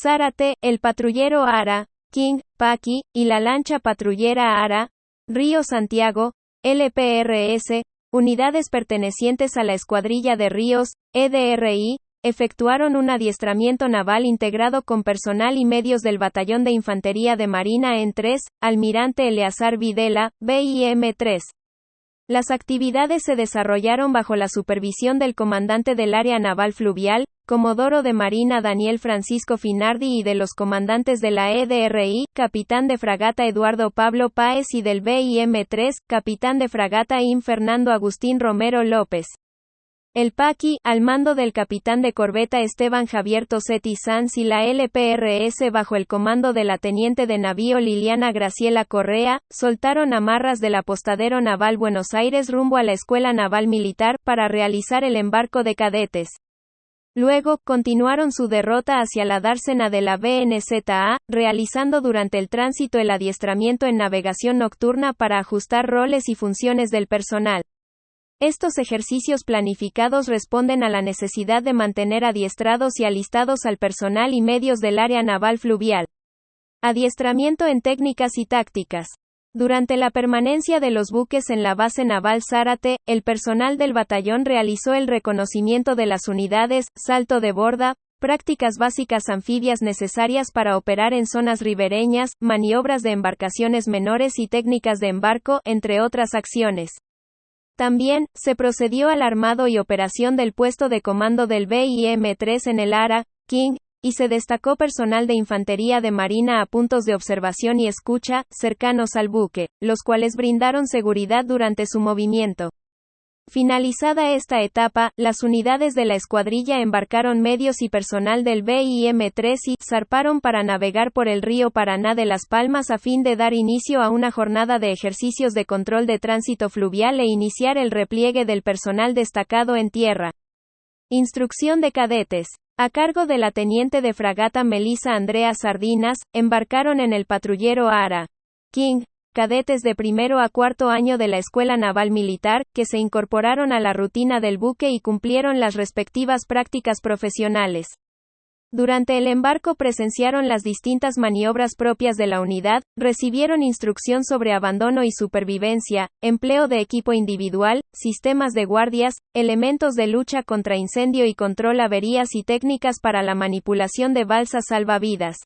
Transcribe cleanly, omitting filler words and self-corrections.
Zárate, el patrullero Ara, King, Paqui, y la lancha patrullera Ara, Río Santiago, LPRS, unidades pertenecientes a la Escuadrilla de Ríos, EDRI, efectuaron un adiestramiento naval integrado con personal y medios del Batallón de Infantería de Marina en 3, Almirante Eleazar Videla, BIM-3. Las actividades se desarrollaron bajo la supervisión del comandante del Área Naval Fluvial, Comodoro de Marina Daniel Francisco Finardi, y de los comandantes de la EDRI, Capitán de Fragata Eduardo Pablo Páez, y del BIM-3, Capitán de Fragata IM Fernando Agustín Romero López. El Paqui, al mando del capitán de corbeta Esteban Javier Tosetti Sanz, y la LPRS bajo el comando de la teniente de navío Liliana Graciela Correa, soltaron amarras del apostadero naval Buenos Aires rumbo a la Escuela Naval Militar, para realizar el embarco de cadetes. Luego, continuaron su derrota hacia la dársena de la BNZA, realizando durante el tránsito el adiestramiento en navegación nocturna para ajustar roles y funciones del personal. Estos ejercicios planificados responden a la necesidad de mantener adiestrados y alistados al personal y medios del área naval fluvial. Adiestramiento en técnicas y tácticas. Durante la permanencia de los buques en la base naval Zárate, el personal del batallón realizó el reconocimiento de las unidades, salto de borda, prácticas básicas anfibias necesarias para operar en zonas ribereñas, maniobras de embarcaciones menores y técnicas de embarco, entre otras acciones. También, se procedió al armado y operación del puesto de comando del BIM-3 en el Ara, King, y se destacó personal de infantería de marina a puntos de observación y escucha, cercanos al buque, los cuales brindaron seguridad durante su movimiento. Finalizada esta etapa, las unidades de la escuadrilla embarcaron medios y personal del BIM-3 y zarparon para navegar por el río Paraná de Las Palmas a fin de dar inicio a una jornada de ejercicios de control de tránsito fluvial e iniciar el repliegue del personal destacado en tierra. Instrucción de cadetes. A cargo de la teniente de fragata Melisa Andrea Sardinas, embarcaron en el patrullero Ara, King, cadetes de primero a cuarto año de la Escuela Naval Militar, que se incorporaron a la rutina del buque y cumplieron las respectivas prácticas profesionales. Durante el embarco presenciaron las distintas maniobras propias de la unidad, recibieron instrucción sobre abandono y supervivencia, empleo de equipo individual, sistemas de guardias, elementos de lucha contra incendio y control averías y técnicas para la manipulación de balsas salvavidas.